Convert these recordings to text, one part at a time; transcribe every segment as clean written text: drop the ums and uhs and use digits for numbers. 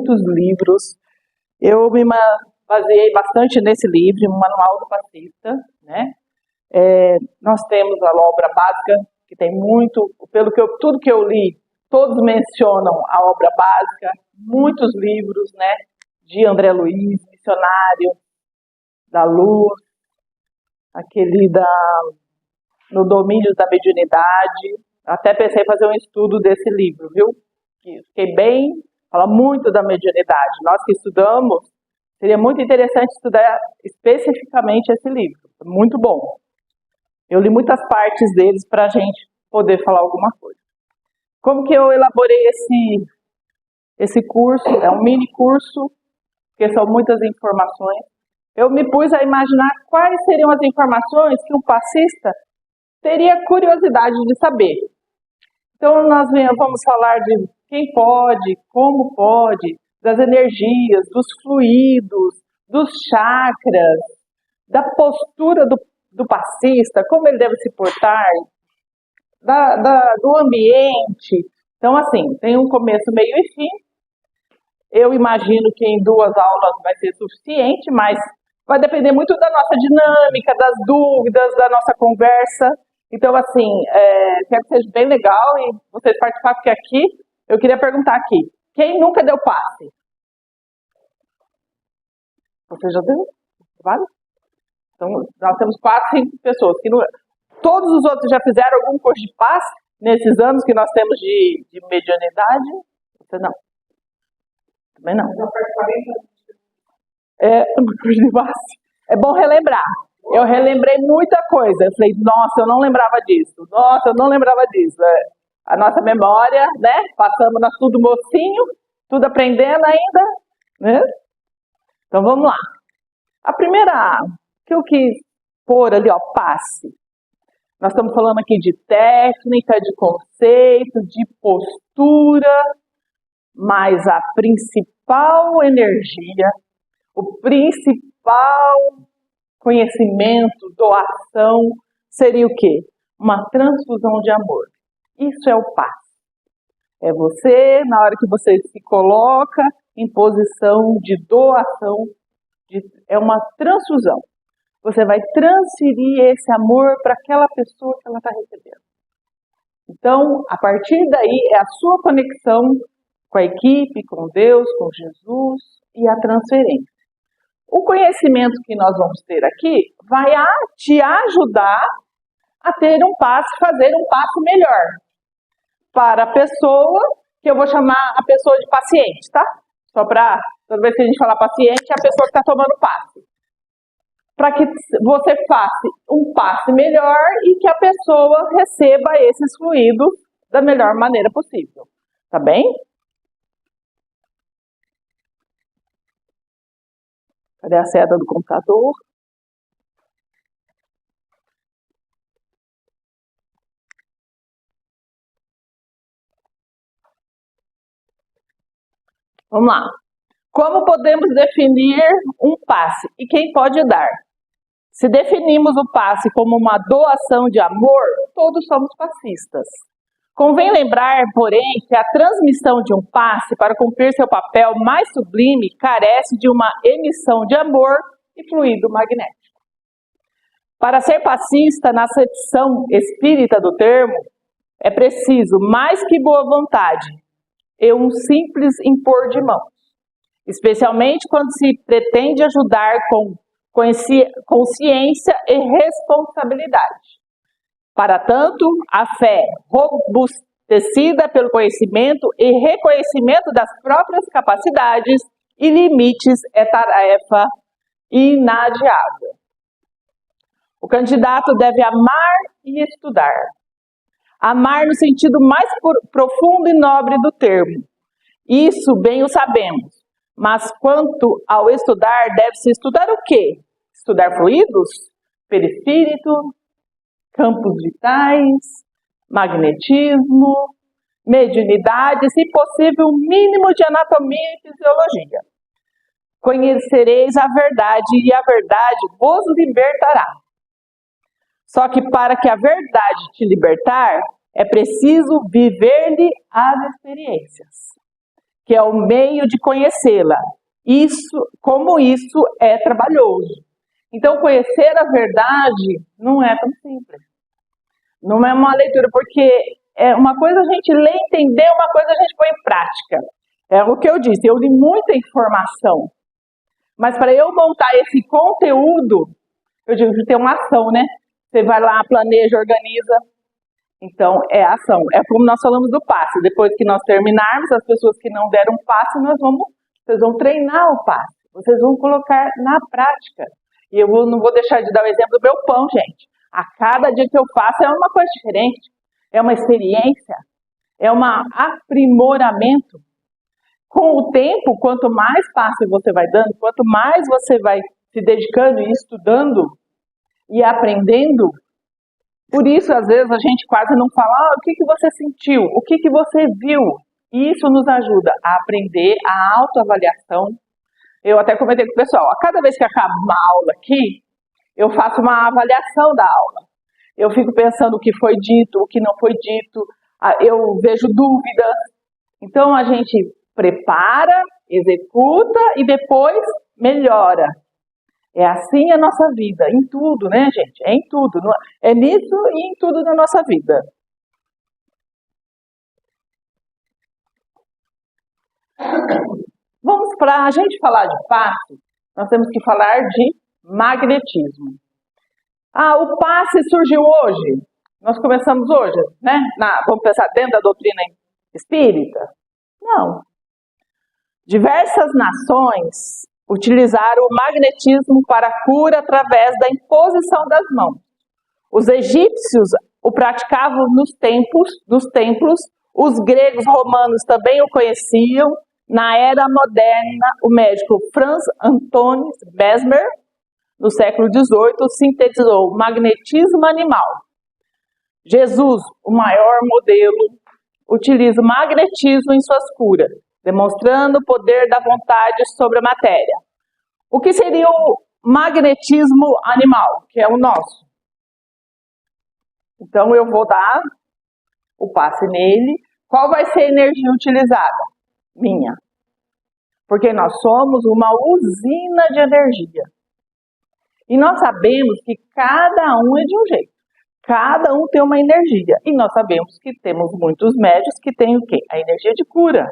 muitos livros. Eu me baseei bastante nesse livro, o Manual do Passista, né? Nós temos a obra básica, que tem muito, tudo que eu li, todos mencionam a obra básica, muitos livros, né? De André Luiz, Missionário, da Luz, aquele no Domínio da Mediunidade. Até pensei em fazer um estudo desse livro, viu? Fiquei bem, fala muito da mediunidade. Nós que estudamos, seria muito interessante estudar especificamente esse livro. Muito bom. Eu li muitas partes deles para a gente poder falar alguma coisa. Como que eu elaborei esse curso? É um mini curso, porque são muitas informações. Eu me pus a imaginar quais seriam as informações que um passista teria curiosidade de saber. Então, nós vamos falar de quem pode, como pode, das energias, dos fluidos, dos chakras, da postura do passista, como ele deve se portar, do ambiente. Então, assim, tem um começo, meio e fim. Eu imagino que em 2 aulas vai ser suficiente, mas vai depender muito da nossa dinâmica, das dúvidas, da nossa conversa. Então, assim, quero que seja bem legal e vocês participarem, porque aqui, eu queria perguntar aqui, quem nunca deu passe? Você já deu? Vale? Então, nós temos 4, 5 pessoas. Todos os outros já fizeram algum curso de passe nesses anos que nós temos de mediunidade? Você não? Também não. Um curso de passe. É bom relembrar. Eu relembrei muita coisa. Eu falei, nossa, eu não lembrava disso. Nossa, eu não lembrava disso. A nossa memória, né? Passamos nós tudo mocinho, tudo aprendendo ainda, né? Então, vamos lá. A primeira que eu quis pôr ali, ó, passe. Nós estamos falando aqui de técnica, de conceito, de postura, mas a principal energia, o principal conhecimento, doação, seria o quê? Uma transfusão de amor. Isso é o passe. É você, na hora que você se coloca em posição de doação, é uma transfusão. Você vai transferir esse amor para aquela pessoa que ela está recebendo. Então, a partir daí, é a sua conexão com a equipe, com Deus, com Jesus e a transferência. O conhecimento que nós vamos ter aqui vai te ajudar a ter um passe, fazer um passe melhor para a pessoa, que eu vou chamar a pessoa de paciente, tá? Só para, toda vez que a gente falar paciente, é a pessoa que está tomando passe. Para que você faça um passe melhor e que a pessoa receba esses fluidos da melhor maneira possível. Tá bem? Cadê a seta do computador? Vamos lá. Como podemos definir um passe e quem pode dar? Se definimos o passe como uma doação de amor, todos somos passistas. Convém lembrar, porém, que a transmissão de um passe para cumprir seu papel mais sublime carece de uma emissão de amor e fluido magnético. Para ser passista, na acepção espírita do termo, é preciso mais que boa vontade e um simples impor de mãos, especialmente quando se pretende ajudar com consciência e responsabilidade. Para tanto, a fé robustecida pelo conhecimento e reconhecimento das próprias capacidades e limites é tarefa inadiável. O candidato deve amar e estudar. Amar no sentido mais profundo e nobre do termo. Isso bem o sabemos. Mas quanto ao estudar, deve-se estudar o quê? Estudar fluidos, perispírito, campos vitais, magnetismo, mediunidade, se possível, um mínimo de anatomia e fisiologia. Conhecereis a verdade e a verdade vos libertará. Só que para que a verdade te libertar, é preciso viver-lhe as experiências. que é o meio de conhecê-la. Como isso é trabalhoso. Então, conhecer a verdade não é tão simples. Não é uma leitura, porque é uma coisa a gente lê e entender, uma coisa a gente põe em prática. É o que eu disse, eu li muita informação. Mas para eu montar esse conteúdo, eu digo que tem uma ação, né? Você vai lá, planeja, organiza. Então, é ação. É como nós falamos do passe. Depois que nós terminarmos, as pessoas que não deram passe, vocês vão treinar o passe. Vocês vão colocar na prática. E não vou deixar de dar o exemplo do meu pão, gente. A cada dia que eu faço é uma coisa diferente. É uma experiência. É um aprimoramento. Com o tempo, quanto mais passe você vai dando, quanto mais você vai se dedicando e estudando e aprendendo, por isso, às vezes, a gente quase não fala o que você sentiu, o que você viu. E isso nos ajuda a aprender a autoavaliação. Eu até comentei com o pessoal, a cada vez que acaba uma aula aqui, eu faço uma avaliação da aula. Eu fico pensando o que foi dito, o que não foi dito, eu vejo dúvidas. Então, a gente prepara, executa e depois melhora. É assim a nossa vida, em tudo, né, gente? É em tudo. É nisso e em tudo na nossa vida. Vamos para a gente falar de passe, nós temos que falar de magnetismo. O passe surgiu hoje. Nós começamos hoje, né? Vamos pensar dentro da doutrina espírita? Não. Diversas nações utilizaram o magnetismo para a cura através da imposição das mãos. Os egípcios o praticavam nos templos, os gregos romanos também o conheciam. Na era moderna, o médico Franz Anton Mesmer, no século XVIII, sintetizou o magnetismo animal. Jesus, o maior modelo, utiliza o magnetismo em suas curas, demonstrando o poder da vontade sobre a matéria. O que seria o magnetismo animal, que é o nosso? Então, eu vou dar o passe nele. Qual vai ser a energia utilizada? Minha. Porque nós somos uma usina de energia. E nós sabemos que cada um é de um jeito. Cada um tem uma energia. E nós sabemos que temos muitos médios que têm o quê? A energia de cura.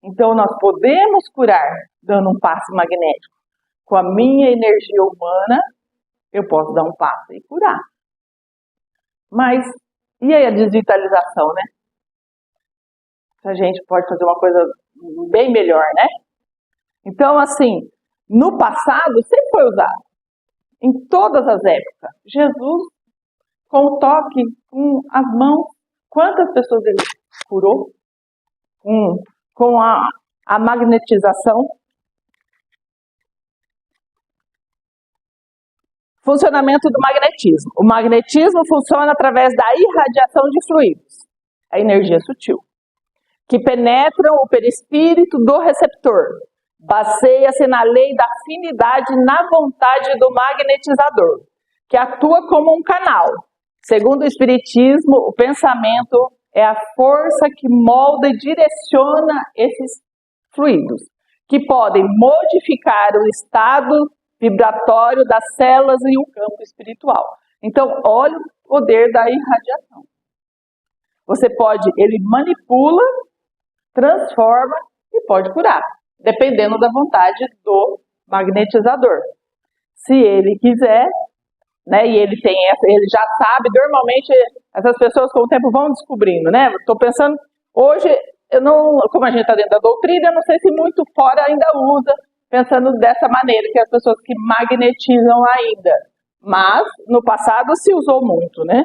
Então, nós podemos curar dando um passe magnético. Com a minha energia humana, eu posso dar um passe e curar. Mas, e aí a desvitalização, né? A gente pode fazer uma coisa bem melhor, né? Então, assim, no passado sempre foi usado. Em todas as épocas. Jesus, com o toque, com as mãos, quantas pessoas ele curou? Com a magnetização. Funcionamento do magnetismo. O magnetismo funciona através da irradiação de fluidos, a energia sutil, que penetram o perispírito do receptor. Baseia-se na lei da afinidade na vontade do magnetizador, que atua como um canal. Segundo o Espiritismo, o pensamento é a força que molda e direciona esses fluidos, que podem modificar o estado vibratório das células e o campo espiritual. Então, olha o poder da irradiação. Ele manipula, transforma e pode curar, dependendo da vontade do magnetizador. Se ele quiser, né, e ele já sabe, normalmente essas pessoas com o tempo vão descobrindo, né? Estou pensando, hoje, como a gente está dentro da doutrina, eu não sei se muito fora ainda usa, pensando dessa maneira, que as pessoas que magnetizam ainda. Mas, no passado, se usou muito, né?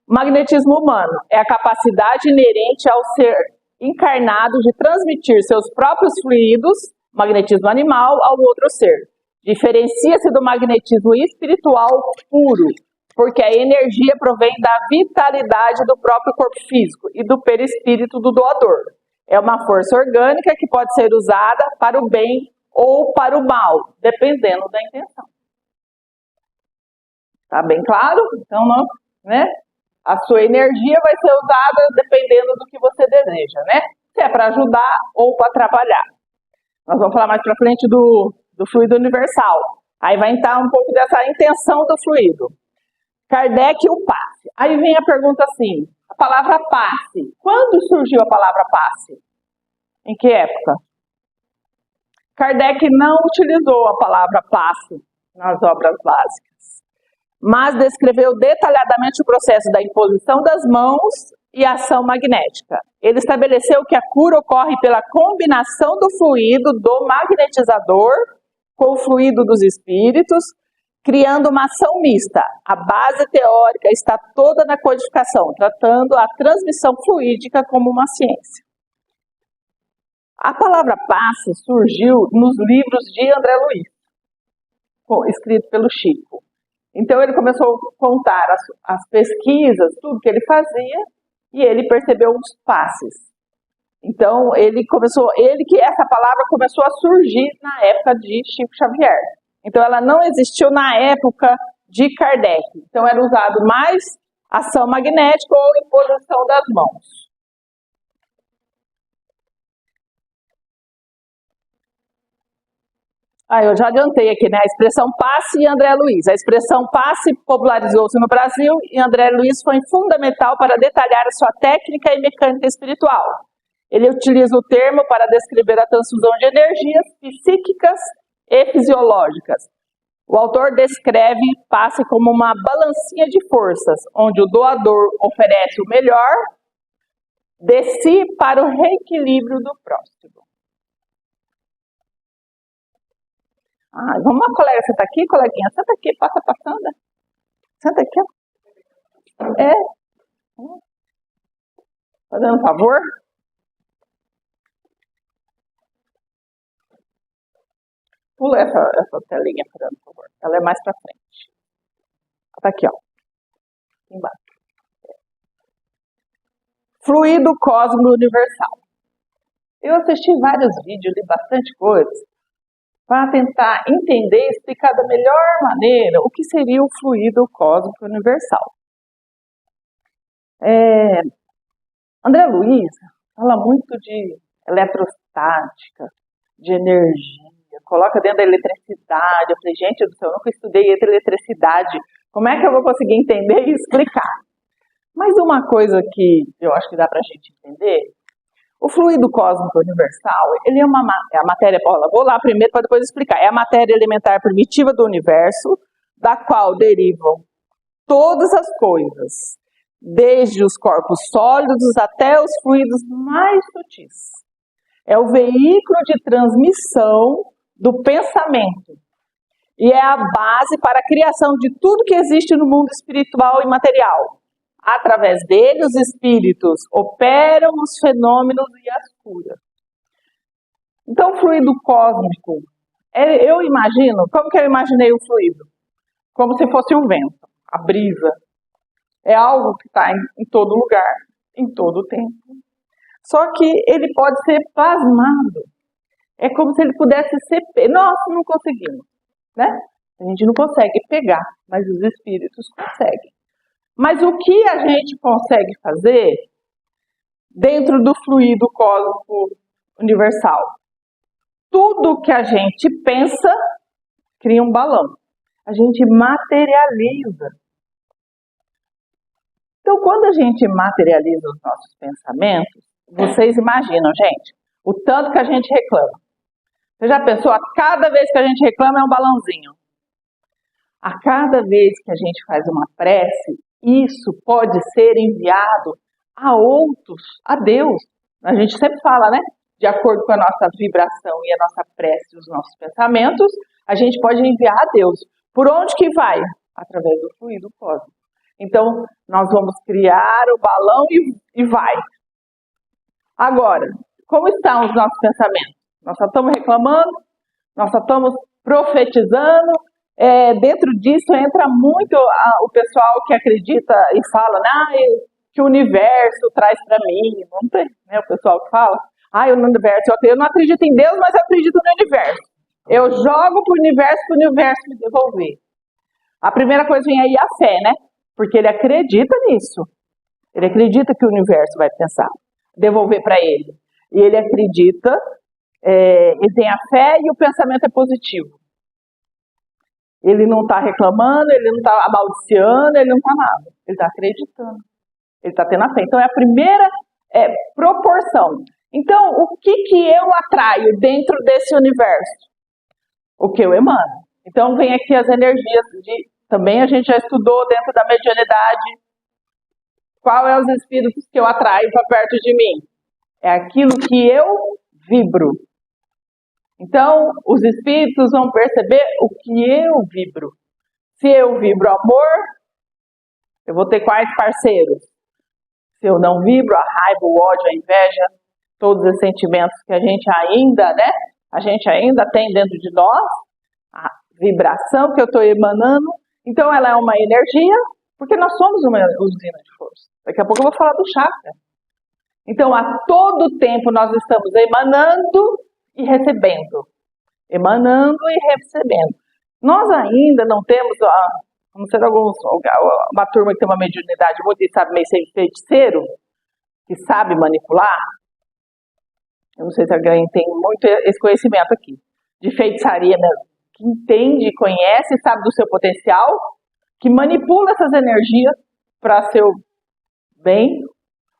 Magnetismo humano é a capacidade inerente ao ser encarnado de transmitir seus próprios fluidos, magnetismo animal, ao outro ser. Diferencia-se do magnetismo espiritual puro, porque a energia provém da vitalidade do próprio corpo físico e do perispírito do doador. É uma força orgânica que pode ser usada para o bem ou para o mal, dependendo da intenção. Tá bem claro? Então, não, né? A sua energia vai ser usada dependendo do que você deseja, né? Se é para ajudar ou para atrapalhar. Nós vamos falar mais para frente do fluido universal. Aí vai entrar um pouco dessa intenção do fluido. Kardec e o passe. Aí vem a pergunta assim, a palavra passe. Quando surgiu a palavra passe? Em que época? Kardec não utilizou a palavra passe nas obras básicas, mas descreveu detalhadamente o processo da imposição das mãos e ação magnética. Ele estabeleceu que a cura ocorre pela combinação do fluido do magnetizador com o fluido dos espíritos, criando uma ação mista. A base teórica está toda na codificação, tratando a transmissão fluídica como uma ciência. A palavra passe surgiu nos livros de André Luiz, escrito pelo Chico. Então ele começou a contar as pesquisas, tudo que ele fazia, e ele percebeu os passes. Então essa palavra começou a surgir na época de Chico Xavier. Então ela não existiu na época de Kardec. Então era usado mais ação magnética ou imposição das mãos. Eu já adiantei aqui, né? A expressão passe e André Luiz. A expressão passe popularizou-se no Brasil e André Luiz foi fundamental para detalhar a sua técnica e mecânica espiritual. Ele utiliza o termo para descrever a transfusão de energias psíquicas e fisiológicas. O autor descreve passe como uma balancinha de forças, onde o doador oferece o melhor de si para o reequilíbrio do próximo. Vamos lá, colega, senta aqui, coleguinha, senta aqui, passa passando. Senta aqui, ó. Fazendo um favor. Pula essa telinha, fazendo um favor. Ela é mais pra frente. Tá aqui, ó. Aqui embaixo. Fluido cósmico universal. Eu assisti vários vídeos, li bastante coisa, para tentar entender e explicar da melhor maneira o que seria o fluido cósmico universal. André Luiz fala muito de eletrostática, de energia, coloca dentro da eletricidade. Eu falei, gente do céu, eu nunca estudei eletricidade, como é que eu vou conseguir entender e explicar? Mas uma coisa que eu acho que dá para a gente entender, o fluido cósmico universal, ele é a matéria, vou lá primeiro para depois explicar, é a matéria elementar primitiva do universo, da qual derivam todas as coisas, desde os corpos sólidos até os fluidos mais sutis. É o veículo de transmissão do pensamento e é a base para a criação de tudo que existe no mundo espiritual e material. Através dele, os espíritos operam os fenômenos e as curas. Então, o fluido cósmico, eu imagino, como que eu imaginei o fluido? Como se fosse um vento, a brisa. É algo que está em todo lugar, em todo tempo. Só que ele pode ser plasmado. É como se ele pudesse ser... Nós não conseguimos, né? A gente não consegue pegar, mas os espíritos conseguem. Mas o que a gente consegue fazer dentro do fluido cósmico universal? Tudo que a gente pensa cria um balão. A gente materializa. Então, quando a gente materializa os nossos pensamentos, vocês imaginam, gente, o tanto que a gente reclama. Você já pensou? A cada vez que a gente reclama é um balãozinho. A cada vez que a gente faz uma prece, isso pode ser enviado a outros, a Deus. A gente sempre fala, né? De acordo com a nossa vibração e a nossa prece, os nossos pensamentos, a gente pode enviar a Deus. Por onde que vai? Através do fluido cósmico. Então, nós vamos criar o balão e vai. Agora, como estão os nossos pensamentos? Nós só estamos reclamando, nós só estamos profetizando. Dentro disso entra muito o pessoal que acredita e fala, que o universo traz para mim. Não tem, né? O pessoal que fala, o universo, eu não acredito em Deus, mas eu acredito no universo. Eu jogo para o universo me devolver. A primeira coisa vem aí a fé, né? porque ele acredita nisso. Ele acredita que o universo vai pensar, devolver para ele. E ele acredita, ele tem a fé e o pensamento é positivo. Ele não está reclamando, ele não está amaldiçoando, ele não está nada. Ele está acreditando. Ele está tendo a fé. Então é a primeira proporção. Então, o que eu atraio dentro desse universo? O que eu emano. Então vem aqui as energias também a gente já estudou dentro da mediunidade. Qual é os espíritos que eu atraio para perto de mim? É aquilo que eu vibro. Então, os espíritos vão perceber o que eu vibro. Se eu vibro amor, eu vou ter quais parceiros? Se eu não vibro a raiva, o ódio, a inveja, todos os sentimentos que a gente ainda tem dentro de nós, a vibração que eu estou emanando, então ela é uma energia, porque nós somos uma usina de força. Daqui a pouco eu vou falar do chakra. Então, a todo tempo nós estamos emanando e recebendo. Emanando e recebendo. Nós ainda não temos, não sei, uma turma que tem uma mediunidade muito e sabe meio ser feiticeiro, que sabe manipular. Eu não sei se alguém tem muito esse conhecimento aqui, de feitiçaria mesmo, que entende, conhece, sabe do seu potencial, que manipula essas energias para seu bem,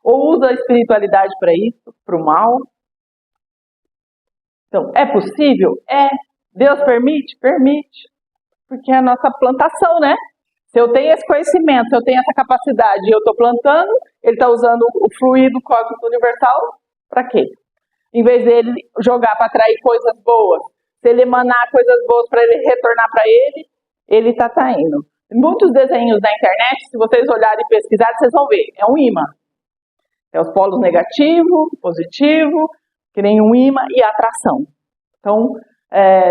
ou usa a espiritualidade para isso, para o mal. Então, é possível? É. Deus permite? Permite. Porque é a nossa plantação, né? Se eu tenho esse conhecimento, se eu tenho essa capacidade e eu estou plantando, ele está usando o fluido cósmico universal para quê? Em vez dele jogar para atrair coisas boas, se ele emanar coisas boas para ele retornar para ele está atraindo. Muitos desenhos na internet, se vocês olharem e pesquisarem, vocês vão ver. É um imã. É os polos negativo, positivo, que nem um imã, e a atração. Então,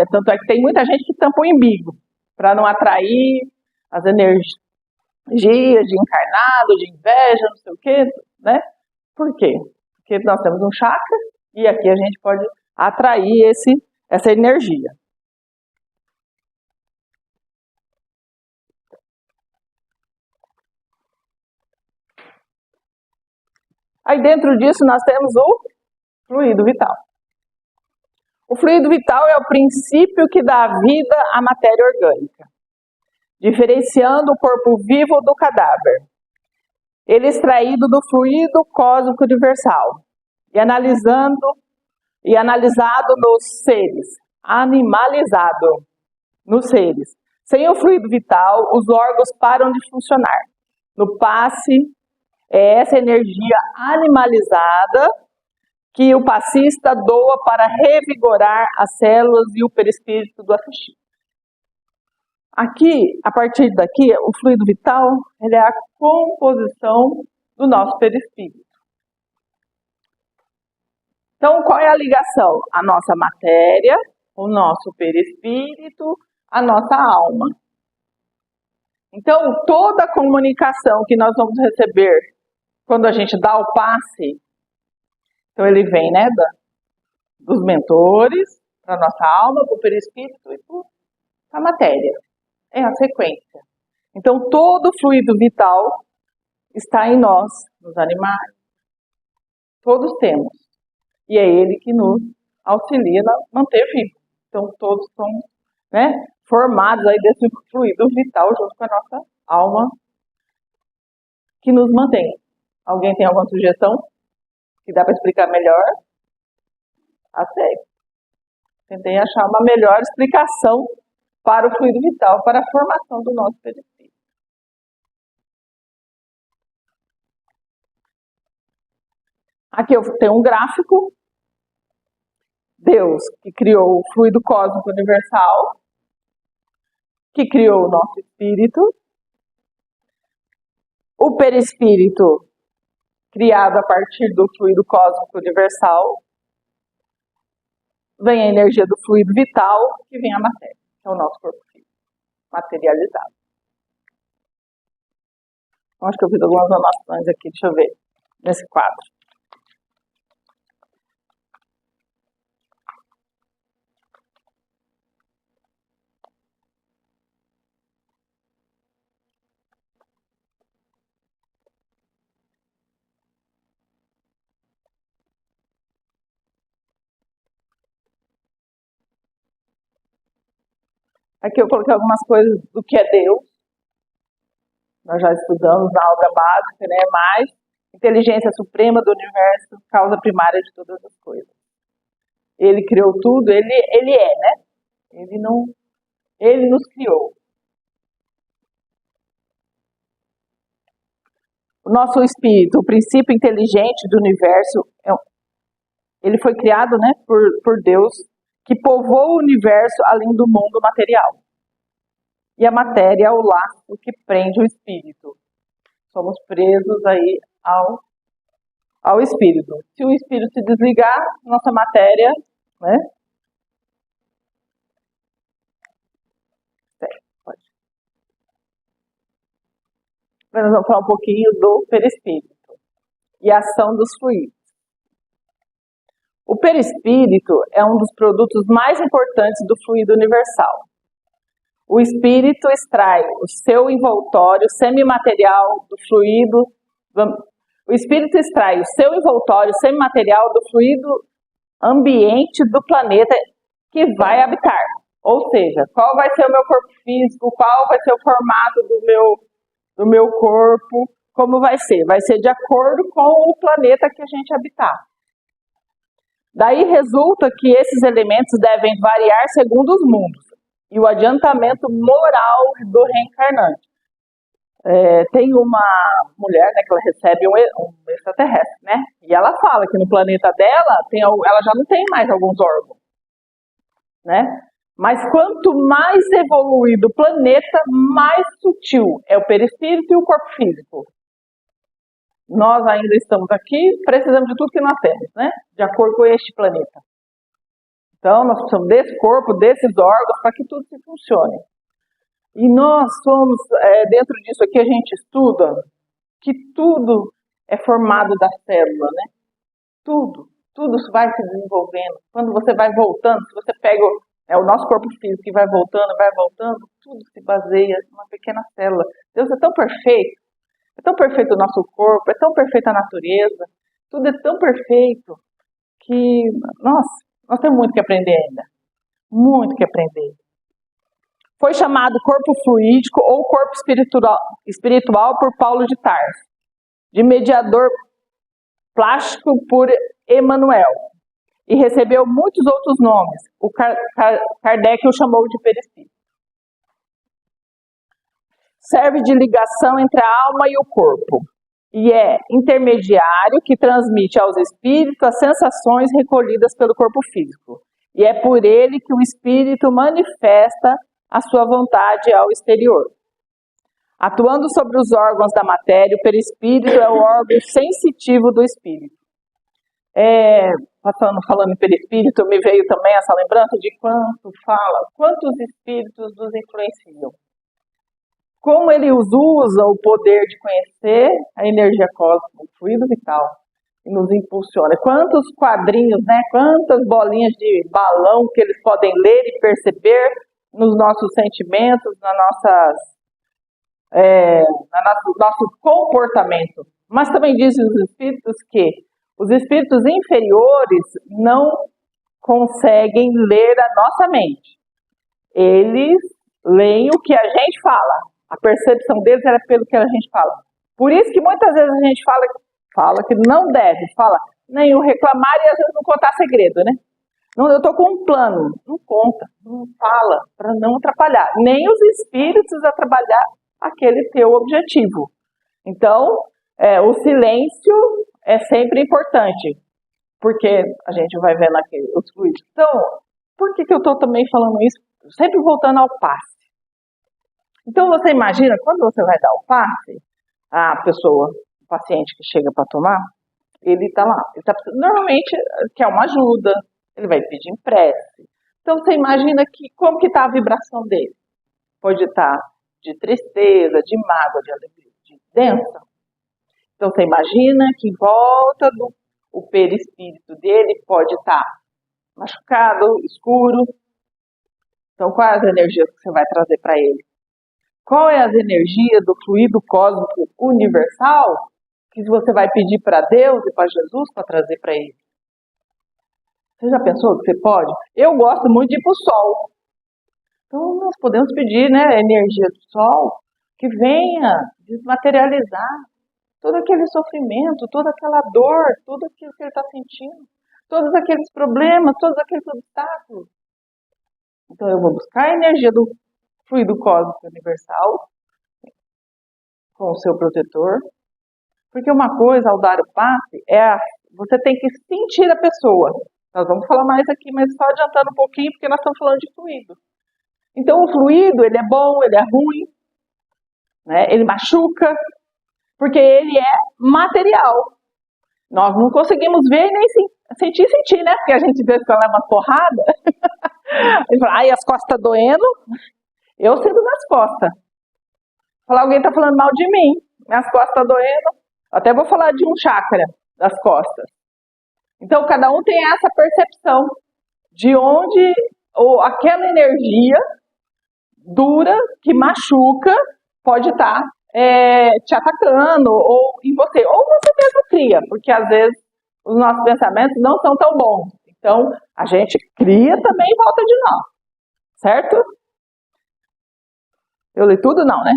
tanto é que tem muita gente que tampa o umbigo para não atrair as energias de encarnado, de inveja, não sei o quê, né? Por quê? Porque nós temos um chakra e aqui a gente pode atrair essa energia. Aí dentro disso nós temos o fluido vital. O fluido vital é o princípio que dá vida à matéria orgânica, diferenciando o corpo vivo do cadáver. Ele é extraído do fluido cósmico universal e analisado nos seres, animalizado nos seres. Sem o fluido vital, os órgãos param de funcionar. No passe, é essa energia animalizada que o passista doa para revigorar as células e o perispírito do assistido. Aqui, a partir daqui, o fluido vital, ele é a composição do nosso perispírito. Então, qual é a ligação? A nossa matéria, o nosso perispírito, a nossa alma. Então, toda a comunicação que nós vamos receber quando a gente dá o passe, então ele vem, né, dos mentores, para a nossa alma, para o perispírito e para a matéria. É a sequência. Então, todo o fluido vital está em nós, nos animais. Todos temos. E é ele que nos auxilia a manter vivo. Então, todos somos, né, formados aí desse fluido vital junto com a nossa alma que nos mantém. Alguém tem alguma sugestão que dá para explicar melhor? Aceito. Tentei achar uma melhor explicação para o fluido vital, para a formação do nosso perispírito. Aqui eu tenho um gráfico. Deus, que criou o fluido cósmico universal, que criou o nosso espírito. O perispírito, criado a partir do fluido cósmico universal. Vem a energia do fluido vital, que vem a matéria, que é o nosso corpo físico, materializado. Acho que eu fiz algumas anotações aqui, deixa eu ver, nesse quadro. Aqui eu coloquei algumas coisas do que é Deus. Nós já estudamos na obra básica, né? Mas inteligência suprema do universo, causa primária de todas as coisas. Ele criou tudo, ele é, né? Ele nos criou. O nosso espírito, o princípio inteligente do universo, ele foi criado, né, por Deus, que povoa o universo além do mundo material. E a matéria é o laço que prende o espírito. Somos presos aí ao espírito. Se o espírito se desligar, nossa matéria, né? Pode. Nós vamos falar um pouquinho do perispírito e a ação dos fluidos. O perispírito é um dos produtos mais importantes do fluido universal. O espírito extrai o seu envoltório semimaterial do fluido. O espírito extrai o seu envoltório semimaterial do fluido ambiente do planeta que vai habitar. Ou seja, qual vai ser o meu corpo físico, qual vai ser o formato do meu corpo, como vai ser? Vai ser de acordo com o planeta que a gente habitar. Daí resulta que esses elementos devem variar segundo os mundos e o adiantamento moral do reencarnante. Tem uma mulher, né, que ela recebe um extraterrestre, né? E ela fala que no planeta dela, ela já não tem mais alguns órgãos, né? Mas quanto mais evoluído o planeta, mais sutil é o perispírito e o corpo físico. Nós ainda estamos aqui, precisamos de tudo que nós temos, né? De acordo com este planeta. Então, nós precisamos desse corpo, desses órgãos, para que tudo se funcione. E nós somos, dentro disso aqui, a gente estuda que tudo é formado da célula, né? Tudo vai se desenvolvendo. Quando você vai voltando, se você pega o nosso corpo físico que vai voltando, tudo se baseia numa pequena célula. Deus é tão perfeito. É tão perfeito o nosso corpo, é tão perfeita a natureza, tudo é tão perfeito que, nós temos muito que aprender ainda. Muito que aprender. Foi chamado corpo fluídico ou corpo espiritual por Paulo de Tarso, de mediador plástico por Emmanuel, e recebeu muitos outros nomes. O Kardec o chamou de perispírito. Serve de ligação entre a alma e o corpo, e é intermediário que transmite aos espíritos as sensações recolhidas pelo corpo físico. E é por ele que o espírito manifesta a sua vontade ao exterior. Atuando sobre os órgãos da matéria, o perispírito é o órgão sensitivo do espírito. Falando em perispírito, me veio também essa lembrança de quantos espíritos nos influenciam. Como eles usam o poder de conhecer a energia cósmica, o fluido vital, e nos impulsiona. Quantos quadrinhos, né? Quantas bolinhas de balão que eles podem ler e perceber nos nossos sentimentos, no nosso comportamento. Mas também dizem os espíritos que os espíritos inferiores não conseguem ler a nossa mente. Eles leem o que a gente fala. A percepção deles é pelo que a gente fala. Por isso que muitas vezes a gente fala que não deve, fala nem o reclamar e às vezes não contar segredo, né? Não, eu estou com um plano. Não conta, não fala, para não atrapalhar. Nem os espíritos a trabalhar aquele teu objetivo. Então, o silêncio é sempre importante, porque a gente vai vendo aqui os fluidos. Então, por que eu estou também falando isso? Sempre voltando ao passe. Então, você imagina, quando você vai dar o passe, o paciente que chega para tomar, ele está lá. Normalmente, quer uma ajuda, ele vai pedir empréstimo. Então, você imagina como que está a vibração dele. Pode estar de tristeza, de mágoa, de alegria, de densa. Então, você imagina que em volta do perispírito dele pode estar machucado, escuro. Então, quais as energias que você vai trazer para ele? Qual é as energias do fluido cósmico universal que você vai pedir para Deus e para Jesus para trazer para ele? Você já pensou que você pode? Eu gosto muito de ir para o sol. Então, nós podemos pedir, né, a energia do sol que venha desmaterializar todo aquele sofrimento, toda aquela dor, tudo aquilo que ele está sentindo, todos aqueles problemas, todos aqueles obstáculos. Então, eu vou buscar a energia do fluido cósmico universal com o seu protetor, porque uma coisa ao dar o passe você tem que sentir a pessoa. Nós vamos falar mais aqui, mas só adiantando um pouquinho, porque nós estamos falando de fluido. Então, o fluido, ele é bom, ele é ruim, né? Ele machuca, porque ele é material. Nós não conseguimos ver nem sentir, né? Porque a gente vê que ela leva uma porrada. Ele fala, ai, as costas doendo. Eu sinto nas costas. Alguém está falando mal de mim, minhas costas doendo. Até vou falar de um chakra das costas. Então, cada um tem essa percepção de onde aquela energia dura, que machuca, pode estar te atacando ou em você. Ou você mesmo cria, porque às vezes os nossos pensamentos não são tão bons. Então, a gente cria também em volta de nós. Certo? Eu li tudo? Não, né?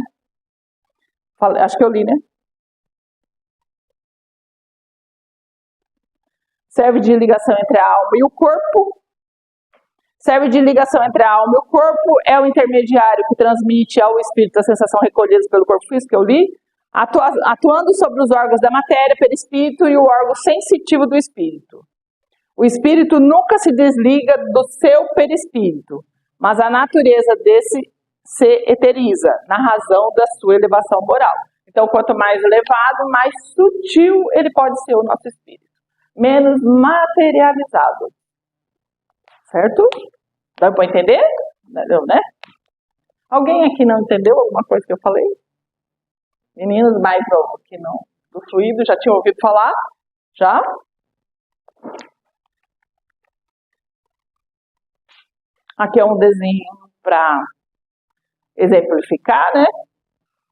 Acho que eu li, né? Serve de ligação entre a alma e o corpo. Serve de ligação entre a alma e o corpo. É o intermediário que transmite ao espírito a sensação recolhida pelo corpo físico, que eu li. Atuando sobre os órgãos da matéria, perispírito e o órgão sensitivo do espírito. O espírito nunca se desliga do seu perispírito, mas a natureza desse se eteriza na razão da sua elevação moral. Então, quanto mais elevado, mais sutil ele pode ser o nosso espírito. Menos materializado. Certo? Dá para entender? Não, né? Alguém aqui não entendeu alguma coisa que eu falei? Meninos mais novos que não do fluido, já tinham ouvido falar? Já? Aqui é um desenho para exemplificar, né?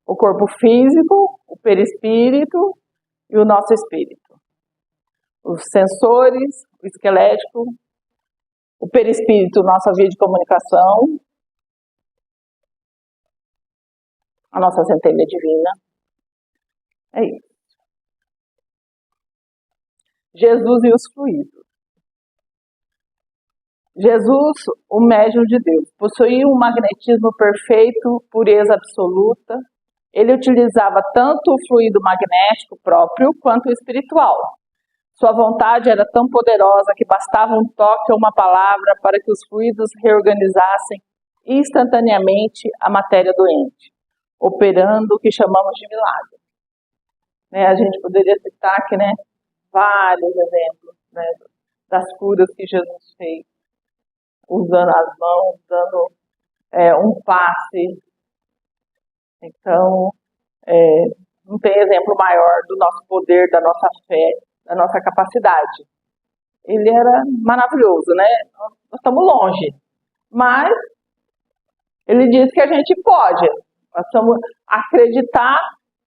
O corpo físico, o perispírito e o nosso espírito. Os sensores, o esquelético, o perispírito, nossa via de comunicação, a nossa centelha divina. É isso. Jesus e os fluidos. Jesus, o médium de Deus, possuía um magnetismo perfeito, pureza absoluta. Ele utilizava tanto o fluido magnético próprio quanto o espiritual. Sua vontade era tão poderosa que bastava um toque ou uma palavra para que os fluidos reorganizassem instantaneamente a matéria doente, operando o que chamamos de milagre. Né, a gente poderia citar aqui, né, vários exemplos, né, das curas que Jesus fez, usando as mãos, dando um passe. Então, não tem exemplo maior do nosso poder, da nossa fé, da nossa capacidade. Ele era maravilhoso, né? Nós estamos longe, mas ele diz que a gente pode. Nós vamos acreditar,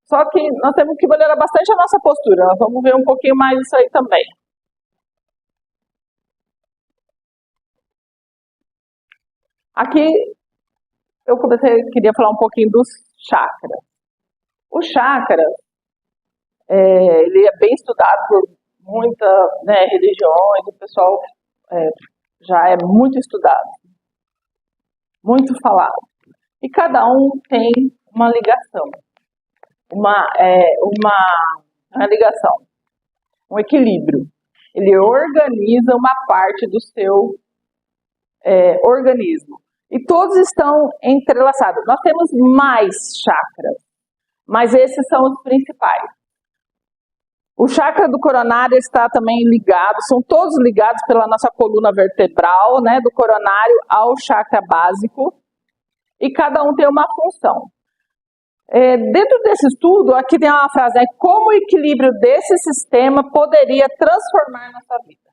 só que nós temos que melhorar bastante a nossa postura. Nós vamos ver um pouquinho mais disso aí também. Aqui eu queria falar um pouquinho dos chakras. O chakra, ele é bem estudado por muitas, né, religiões, o pessoal já é muito estudado, muito falado. E cada um tem uma ligação, uma ligação, um equilíbrio. Ele organiza uma parte do seu organismo. E todos estão entrelaçados. Nós temos mais chakras, mas esses são os principais. O chakra do coronário está também ligado, são todos ligados pela nossa coluna vertebral, né, do coronário ao chakra básico, e cada um tem uma função. Dentro desse estudo, aqui tem uma frase, como o equilíbrio desse sistema poderia transformar nossa vida.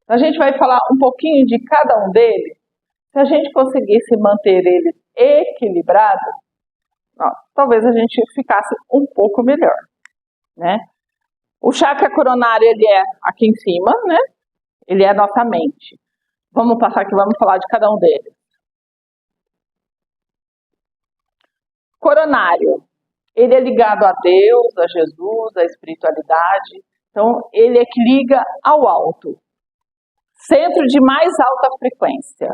A gente vai falar um pouquinho de cada um deles. Se a gente conseguisse manter eles equilibrados, talvez a gente ficasse um pouco melhor, né? O chakra coronário, ele é aqui em cima, né? Ele é a nossa mente. Vamos passar aqui, vamos falar de cada um deles. Coronário, ele é ligado a Deus, a Jesus, à espiritualidade. Então, ele é que liga ao alto. Centro de mais alta frequência,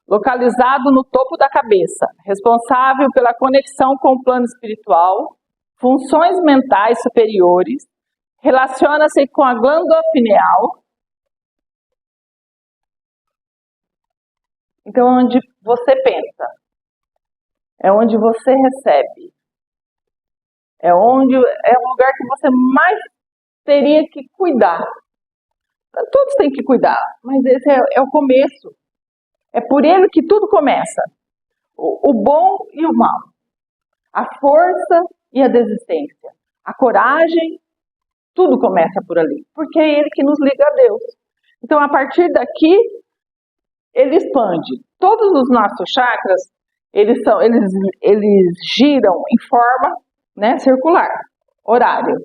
localizado no topo da cabeça, responsável pela conexão com o plano espiritual, funções mentais superiores, relaciona-se com a glândula pineal. Então, onde você pensa, é onde você recebe, é o lugar que você mais teria que cuidar. Todos têm que cuidar, mas esse é o começo. É por ele que tudo começa. O bom e o mal. A força e a desistência. A coragem, tudo começa por ali. Porque é ele que nos liga a Deus. Então, a partir daqui, ele expande. Todos os nossos chakras, eles giram em forma, né, circular, horário.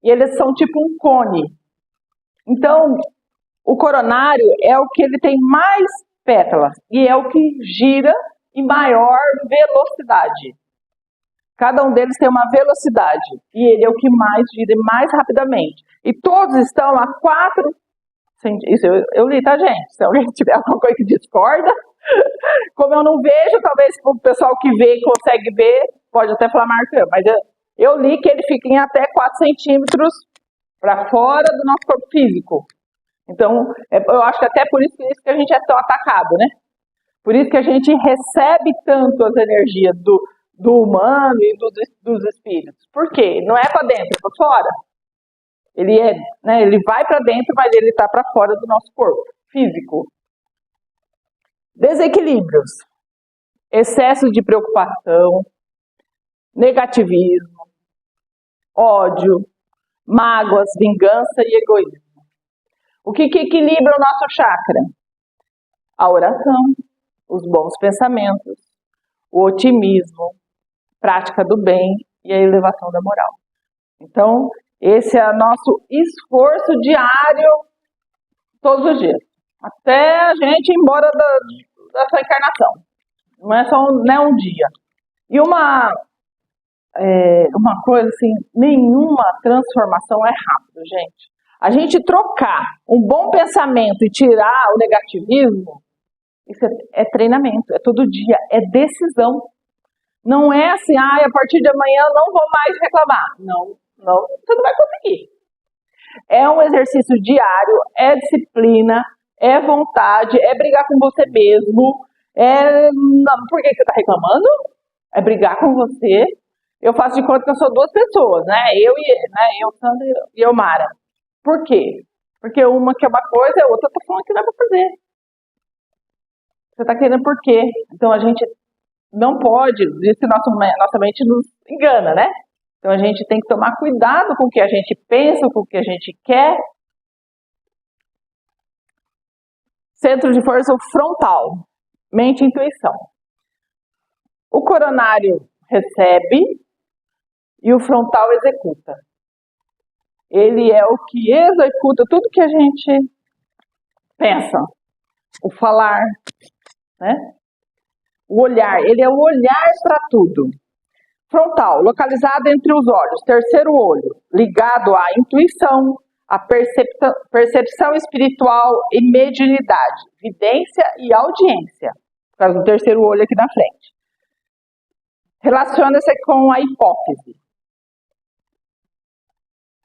E eles são tipo um cone. Então, o coronário é o que ele tem mais pétalas e é o que gira em maior velocidade. Cada um deles tem uma velocidade e ele é o que mais gira mais rapidamente. E todos estão a 4 centímetros. Isso eu li, tá, gente? Se alguém tiver alguma coisa que discorda, como eu não vejo, talvez o pessoal que vê consegue ver, pode até falar marcando, mas eu li que ele fica em até 4 centímetros para fora do nosso corpo físico. Então, eu acho que até por isso que a gente é tão atacado, né? Por isso que a gente recebe tanto as energias do humano e dos espíritos. Por quê? Não é para dentro, é para fora. Ele vai para dentro, mas ele está para fora do nosso corpo físico. Desequilíbrios. Excesso de preocupação, negativismo, ódio, mágoas, vingança e egoísmo. O que equilibra o nosso chakra? A oração, os bons pensamentos, o otimismo, prática do bem e a elevação da moral. Então, esse é o nosso esforço diário, todos os dias, até a gente ir embora dessa encarnação. Não é só um dia. E uma coisa assim, nenhuma transformação é rápida, gente. A gente trocar um bom pensamento e tirar o negativismo, isso é treinamento, é todo dia, é decisão. Não é assim, a partir de amanhã eu não vou mais reclamar. Não, você não vai conseguir. É um exercício diário, é disciplina, é vontade, é brigar com você mesmo. Por que você está reclamando? É brigar com você. Eu faço de conta que eu sou 2 pessoas, né? Eu, Sandra e eu, Mara. Por quê? Porque uma quer uma coisa e a outra está falando que não é para fazer. Você está querendo por quê? Então a gente não pode, isso que nossa mente nos engana, né? Então a gente tem que tomar cuidado com o que a gente pensa, com o que a gente quer. Centro de força frontal, mente e intuição. O coronário recebe e o frontal executa. Ele é o que executa tudo que a gente pensa. O falar, né? O olhar, ele é o olhar para tudo. Frontal, localizado entre os olhos, terceiro olho, ligado à intuição, à percepção espiritual e mediunidade, vidência e audiência, por causa do terceiro olho aqui na frente. Relaciona-se com a hipófise.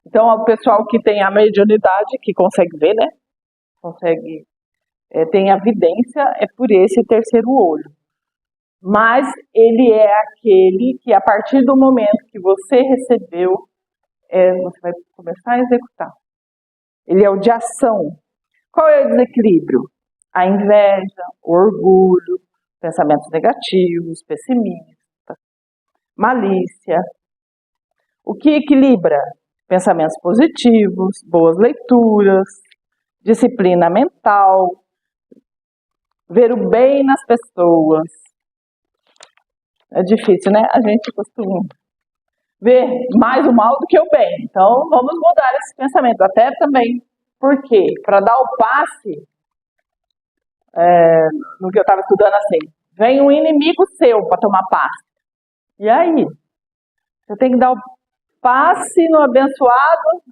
Então, o pessoal que tem a mediunidade, que consegue ver, né? Tem a vidência, é por esse terceiro olho. Mas ele é aquele que, a partir do momento que você recebeu, você vai começar a executar. Ele é o de ação. Qual é o desequilíbrio? A inveja, o orgulho, pensamentos negativos, pessimistas, malícia. O que equilibra? Pensamentos positivos, boas leituras, disciplina mental, ver o bem nas pessoas. É difícil, né? A gente costuma ver mais o mal do que o bem. Então, vamos mudar esse pensamento. Até também, por quê? Para dar o passe, no que eu estava estudando assim, vem um inimigo seu para tomar passe. E aí? Você tem que dar o passe no abençoado,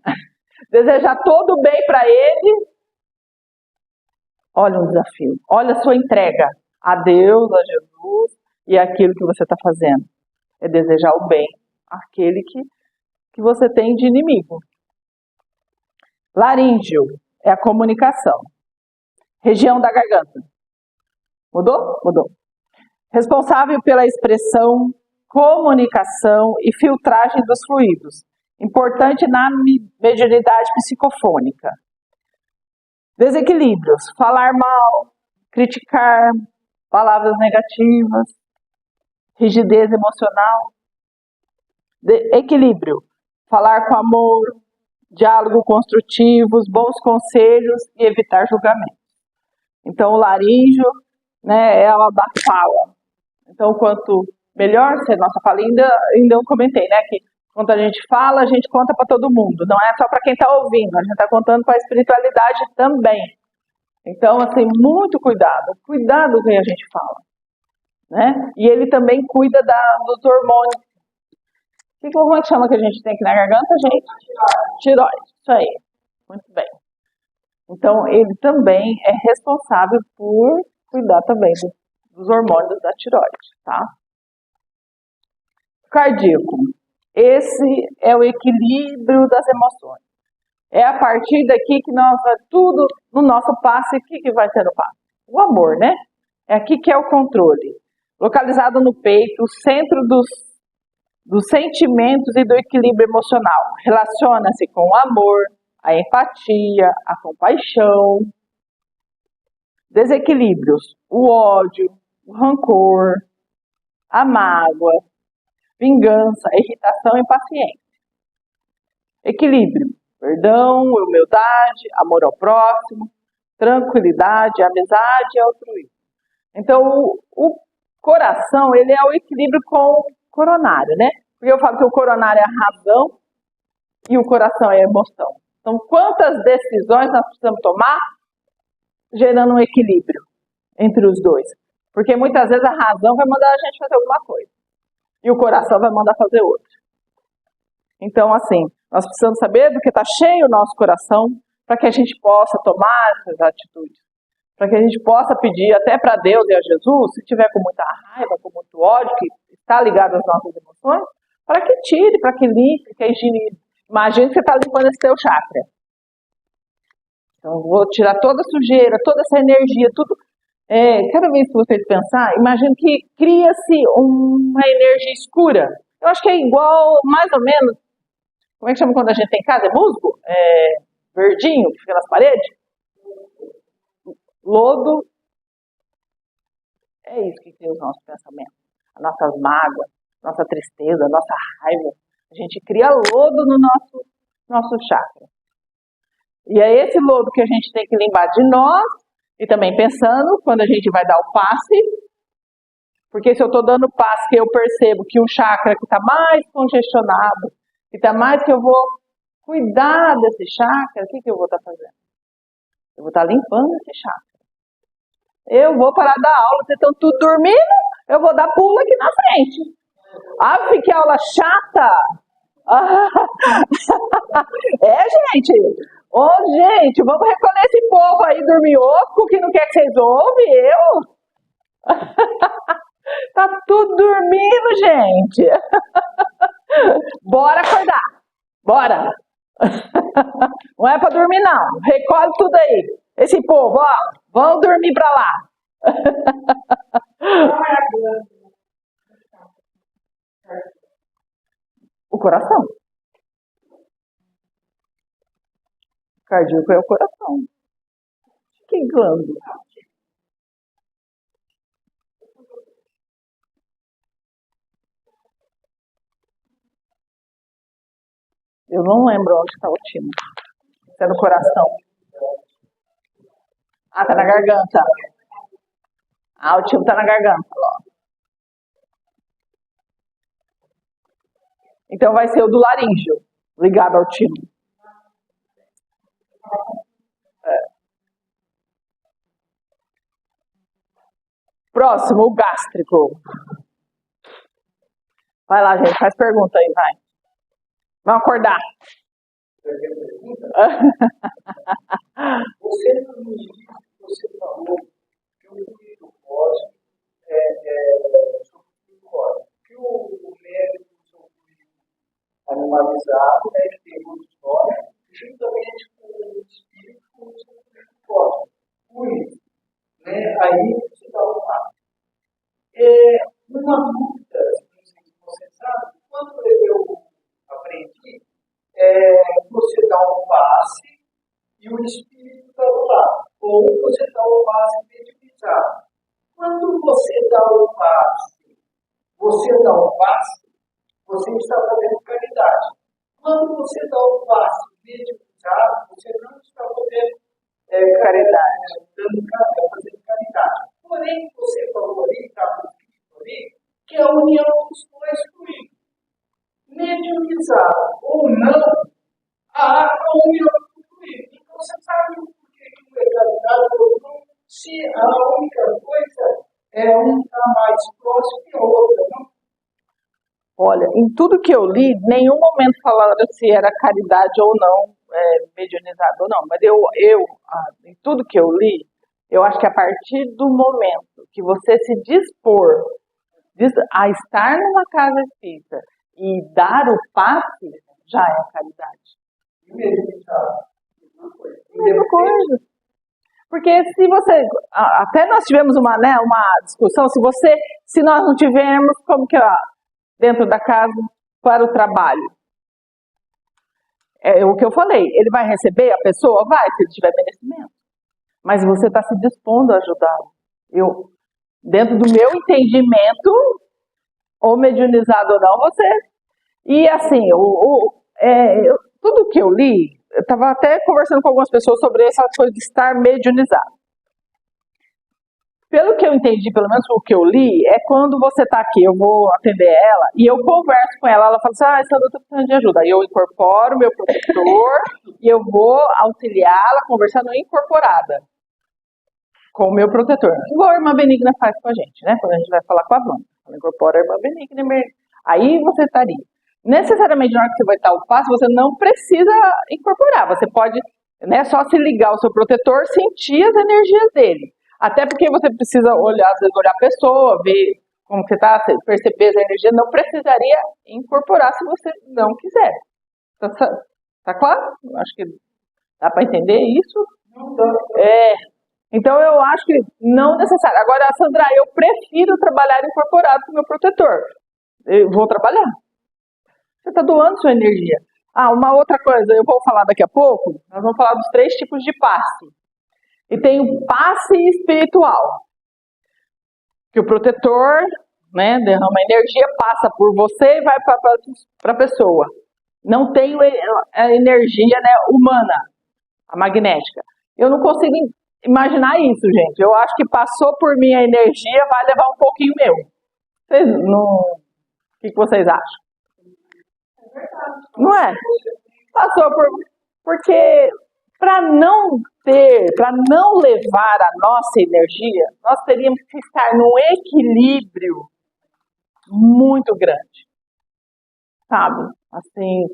desejar todo o bem para ele. Olha o desafio, olha a sua entrega a Deus, a Jesus e aquilo que você está fazendo. É desejar o bem àquele que você tem de inimigo. Laríngeo é a comunicação. Região da garganta. Mudou? Mudou. Responsável pela expressão, comunicação e filtragem dos fluidos. Importante na mediunidade psicofônica. Desequilíbrios. Falar mal, criticar, palavras negativas, rigidez emocional. Equilíbrio. Falar com amor, diálogo construtivos, bons conselhos e evitar julgamento. Então, o laríngeo, né, é a da fala. Então, quanto melhor ser nossa fala, ainda eu comentei, né, que quando a gente fala, a gente conta para todo mundo, não é só para quem está ouvindo, a gente está contando para a espiritualidade também. Então, assim, muito cuidado com o que a gente fala, né? E ele também cuida dos hormônios. Como é que chama que a gente tem aqui na garganta, gente? Tireoide, isso aí, muito bem. Então, ele também é responsável por cuidar também dos hormônios da tireoide, tá? Cardíaco. Esse é o equilíbrio das emoções. É a partir daqui que nós, tudo no nosso passe, o que vai ser no passe? O amor, né? É aqui que é o controle. Localizado no peito, o centro dos sentimentos e do equilíbrio emocional. Relaciona-se com o amor, a empatia, a compaixão. Desequilíbrios, o ódio, o rancor, a mágoa, vingança, irritação e impaciência. Equilíbrio, perdão, humildade, amor ao próximo, tranquilidade, amizade e altruísmo. Então, o coração, ele é o equilíbrio com o coronário, né? Porque eu falo que o coronário é a razão e o coração é a emoção. Então, quantas decisões nós precisamos tomar gerando um equilíbrio entre os dois? Porque muitas vezes a razão vai mandar a gente fazer alguma coisa e o coração vai mandar fazer outra. Então, assim, nós precisamos saber do que está cheio o nosso coração para que a gente possa tomar essas atitudes. Para que a gente possa pedir até para Deus e a Jesus, se tiver com muita raiva, com muito ódio, que está ligado às nossas emoções, para que tire, para que limpe, que higienize. Imagine que você está limpando esse seu chakra. Então, eu vou tirar toda a sujeira, toda essa energia, tudo. Cada vez que vocês pensar, imagine que cria-se uma energia escura. Eu acho que é igual, mais ou menos, como é que chama quando a gente tem casa? É musgo? Verdinho, que fica nas paredes? Lodo. É isso que cria os nossos pensamentos. As nossas mágoas, nossa tristeza, nossa raiva. A gente cria lodo no nosso chakra. E é esse lodo que a gente tem que limpar de nós, e também pensando, quando a gente vai dar o passe, porque se eu estou dando passe, que eu percebo que um chakra que está mais congestionado, que está mais, que eu vou cuidar desse chakra, o que eu vou estar fazendo? Eu vou estar limpando esse chakra. Eu vou parar da aula, vocês estão tudo dormindo, eu vou dar pulo aqui na frente. Ah, que aula chata! Gente! Gente, vamos recolher esse povo aí dormioco que não quer que vocês ouvem, Tá tudo dormindo, gente. Bora acordar. Bora. Não é pra dormir, não. Recolhe tudo aí. Esse povo, vão dormir pra lá. O coração. O cardíaco é o coração. Que glândula. Eu não lembro onde está o timo. Está no coração. Ah, tá na garganta. Ah, o timo tá na garganta. Então vai ser o do laríngeo, ligado ao timo. Próximo, o gástrico. Vai lá, gente, faz pergunta aí, vai. Vamos acordar. Você no início, você falou que o glicose sofrido glicose, que o médico sofrido animalizado, né, que tem muitos nomes, juntamente com o espírito, com o sofrido glicose. Por isso, né, aí você dá um passo. Uma dúvida, não sei se você sabe, quando eu aprendi, você dá um passe e o espírito está do lado. Ou você dá um passe mediunizado. Quando você dá um passe, você está fazendo caridade. Quando você dá um passe mediunizado, você não está fazendo caridade, fazendo caridade. Porém, você falou ali, está ali, que é a união dos dois fluidos. Mediunizado ou não, há a união dos fluidos. Então, você sabe por que o é caridade ou não, se a única coisa é um está mais próximo que a outra, não? Olha, em tudo que eu li, nenhum momento falaram se era caridade ou não, mediunizado ou não. Mas em tudo que eu li, eu acho que a partir do momento que você se dispor a estar numa casa espírita e dar o passe, já é caridade. E mediunizado? Mesma coisa. Porque se você, até nós tivemos uma discussão, se nós não tivermos, como que dentro da casa, para o trabalho. É o que eu falei, ele vai receber a pessoa? Vai, se ele tiver merecimento. Mas você está se dispondo a ajudá-lo. Dentro do meu entendimento, ou mediunizado ou não, você... E assim, tudo que eu li, eu estava até conversando com algumas pessoas sobre essa coisa de estar mediunizado. Pelo que eu entendi, pelo menos o que eu li, é quando você está aqui, eu vou atender ela, e eu converso com ela, ela fala assim, essa doutora está precisando de ajuda. Aí eu incorporo meu protetor, e eu vou auxiliá-la conversando incorporada com o meu protetor. Igual a irmã Benigna faz com a gente, né? Quando a gente vai falar com a Wanda. Ela incorpora a irmã Benigna, aí você estaria. Necessariamente, na hora que você vai estar o passo, você não precisa incorporar. Você pode, só se ligar ao seu protetor, sentir as energias dele. Até porque você precisa olhar, às vezes, olhar a pessoa, ver como você está, perceber essa energia. Não precisaria incorporar se você não quiser. Tá claro? Acho que dá para entender isso. Então eu acho que não necessário. Agora, Sandra, eu prefiro trabalhar incorporado com o meu protetor. Eu vou trabalhar. Você está doando sua energia. Uma outra coisa, eu vou falar daqui a pouco, nós vamos falar dos 3 tipos de passe. E tem o passe espiritual, que o protetor, derrama energia, passa por você e vai para a pessoa. Não tem a energia humana, a magnética. Eu não consigo imaginar isso, gente. Eu acho que passou por mim a energia, vai levar um pouquinho meu. O que vocês acham? Não é? Passou porque para não levar a nossa energia, nós teríamos que estar num equilíbrio muito grande. Sabe? Assim,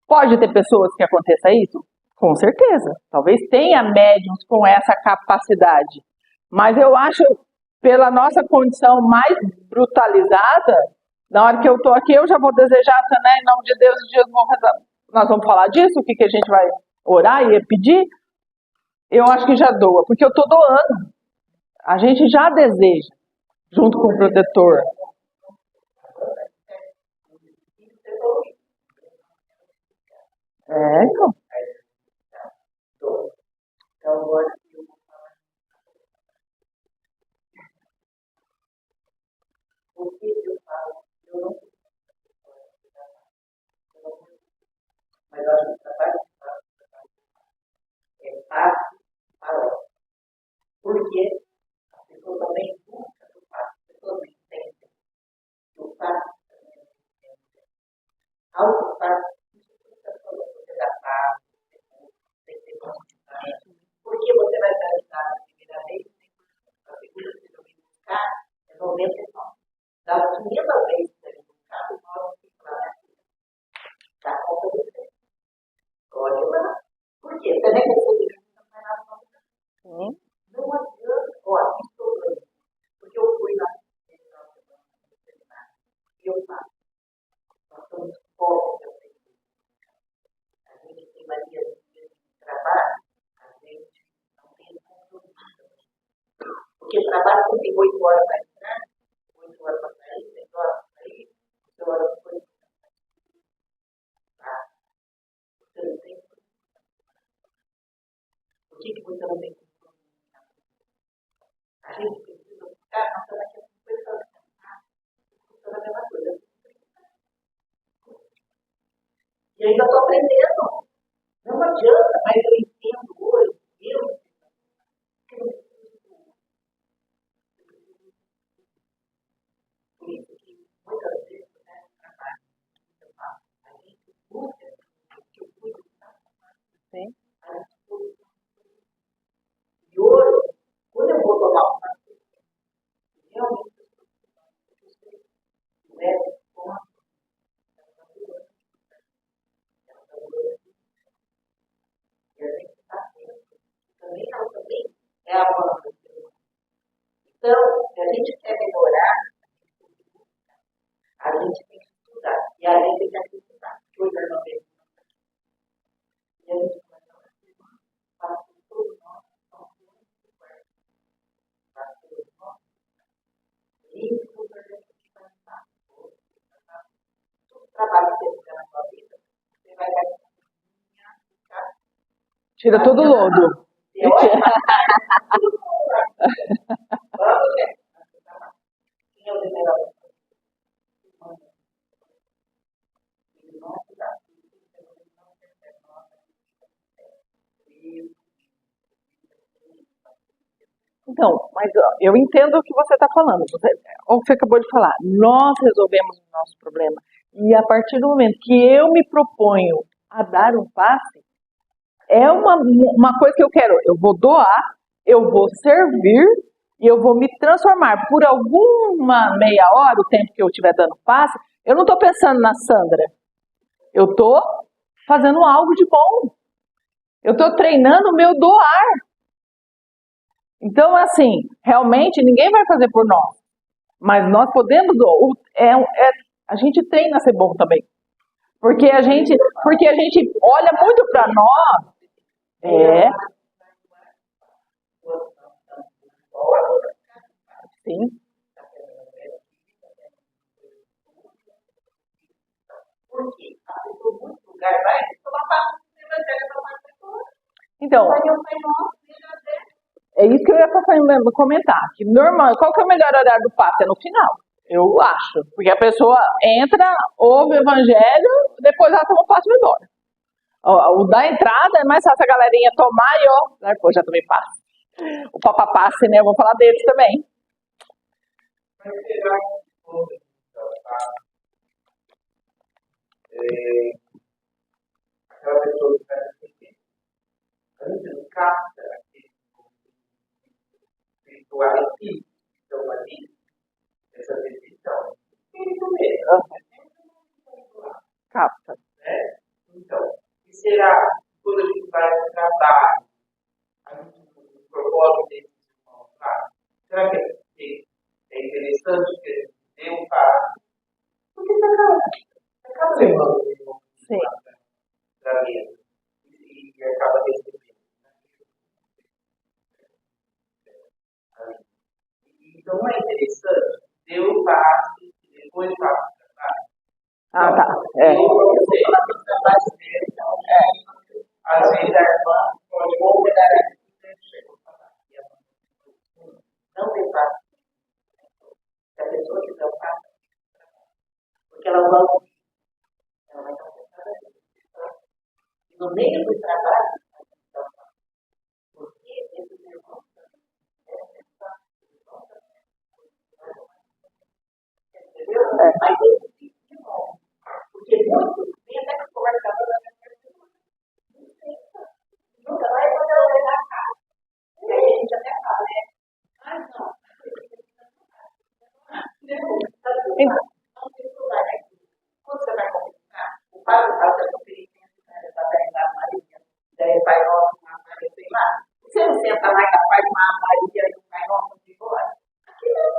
pode ter pessoas que aconteça isso? Com certeza. Talvez tenha médiums com essa capacidade. Mas eu acho, pela nossa condição mais brutalizada, na hora que eu estou aqui, eu já vou desejar, em nome de Deus, os dias vão rezar. Nós vamos falar disso, o que a gente vai orar e pedir? Eu acho que já doa, porque eu estou doando. A gente já deseja, junto com o protetor. Então. Então, agora eu vou falar. O que eu falo, eu não sei. Mas eu acho que o trabalho é fácil para porque a pessoa também busca o fácil, a pessoa não entende que o fácil também é entende. Algo fácil, você dá paz, você tem consciência. Porque você vai dar a primeira vez, a segunda vez que eu vim buscar, é 99. Da primeira vez que eu vim buscar, trabalho que tem 8 horas para entrar, 8 horas para sair, 10 horas para sair, 8 horas depois para você não tem. O que você não tem? A gente precisa ficar, nossa, daqui a 50 anos, funciona a mesma coisa. E ainda estou aprendendo. Não adianta, mas eu entendo hoje, por isso que muitas vezes, né, trabalho, a gente busca que eu fui Sim. e hoje, quando eu vou tomar uma decisão, realmente o médico toma e a gente está vendo. Também ela também é a forma do ser humano. Então, se a gente quer melhorar, a gente tem que estudar. E a gente tem que acreditar. Que hoje nós não temos. E a gente vai dar uma semana para que todos nós somos muito fortes. Para que todos nós limpos a gente vai estar. Todo o trabalho que você fizer na sua vida, você vai dar Tira todo o lodo. Então, mas ó, eu entendo o que você está falando. O que você acabou de falar. Nós resolvemos o nosso problema. E a partir do momento que eu me proponho a dar um passe, é uma coisa que eu quero. Eu vou doar, eu vou servir e eu vou me transformar. Por alguma meia hora, o tempo que eu estiver dando passe, eu não estou pensando na Sandra. Eu estou fazendo algo de bom. Eu estou treinando o meu doar. Então, assim, realmente ninguém vai fazer por nós. Mas nós podemos doar. A gente treina a ser bom também. Porque a gente olha muito para nós. Sim. Porque a pessoa em muito lugar vai tomar parte do evangelho para mais pessoas. Então, é isso que eu ia comentar. Que normal, qual que é o melhor horário do passe? É no final. Eu acho. Porque a pessoa entra, ouve o evangelho, depois ela toma o passe e vai embora. O da entrada é mais fácil a galerinha tomar e ó, depois já tomei passe. O papapasse, né? Eu vou falar deles também. Mas será que aquela pessoa que está assistindo, antes capta aquele espiritual que estão ali, essa decisão. Isso mesmo. Capta. Né? Então, e será que quando a gente vai no trabalho, a gente propõe desses irmãos lá, será que é interessante que a gente dê um passo? Porque acaba levando o irmão para mesa e acaba recebendo. Então, não é interessante dê um passo e depois faça o trabalho. Ah, tá. Às vezes a irmã pode convidar a gente não tem fácil. Se a pessoa quiser o passo, porque ela vai ouvir. Ela vai estar pensando assim. E no meio do trabalho, porque esses irmãos entendeu? Mas esse tipo de irmão. Porque muitos têm até que conversar com a pessoa. Nunca vai quando ela vai dar a cara. E aí a gente até fala, né? Ai, não. Não tem lugar aqui. Quando você vai conversar, o padre faz a conferência, está da Maria, daí Pai Nosso, uma Maria, sei lá. Você não senta lá capaz de uma Maria e um Pai Nosso de embora? Aqui não.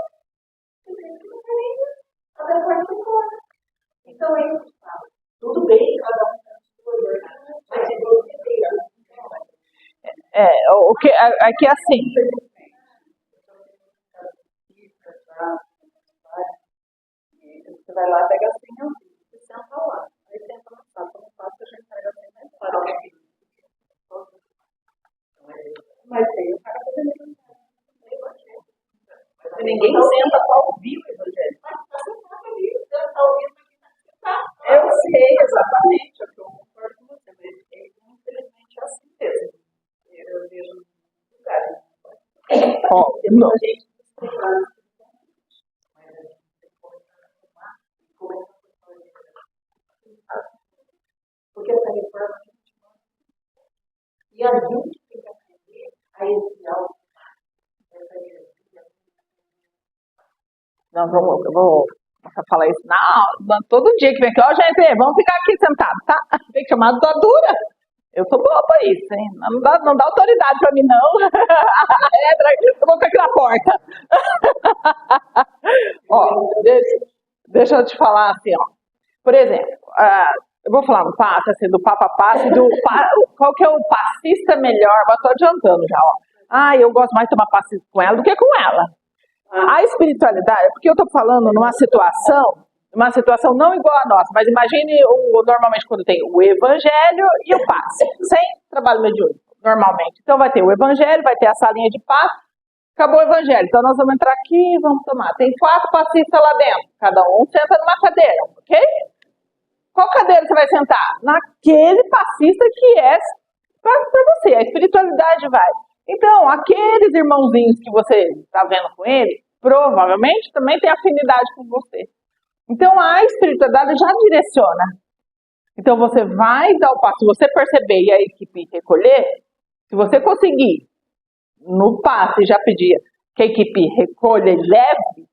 Você tem que conferência, mas depois você embora. Então é isso que fala. Tudo bem, cada um tem a sua coisa, mas se você tem Aqui é assim. Você vai lá, pega assim, e senta lá. Aí senta na sala, não passa, a gente pega assim, né? Mas aí o cara fazendo evangelho. Ninguém senta para ouvir o evangelho. Eu sei exatamente o que eu concordo com você, mas infelizmente é assim mesmo. Eu vejo lugares. Tem muita gente que porque essa reforma e a gente tem que aprender a ensinar essa energia. Não, eu vou falar isso todo dia que vem aqui. Ó, gente, vamos ficar aqui sentados, tá? Tem que chamar de dura. Eu sou boa pra isso, hein? Não dá autoridade pra mim, não. Eu vou ficar aqui na porta. Ó, deixa eu te falar assim, ó. Por exemplo, eu vou falar no passo, assim, do passo a passo, qual que é o passista melhor, mas tô adiantando já, ó. Eu gosto mais de tomar passe com ela do que com ela. A espiritualidade, porque eu tô falando numa situação não igual a nossa, mas imagine normalmente quando tem o evangelho e o passe, sem trabalho mediúnico, normalmente. Então vai ter o evangelho, vai ter a salinha de passe, acabou o evangelho, então nós vamos entrar aqui e vamos tomar. Tem 4 passistas lá dentro, cada um senta numa cadeira, ok? Qual cadeira você vai sentar? Naquele passista que é para você, a espiritualidade vai. Então, aqueles irmãozinhos que você está vendo com ele, provavelmente também tem afinidade com você. Então, a espiritualidade já direciona. Então, você vai dar o passo. Se você perceber e a equipe recolher, se você conseguir, no passe já pedir que a equipe recolha e leve,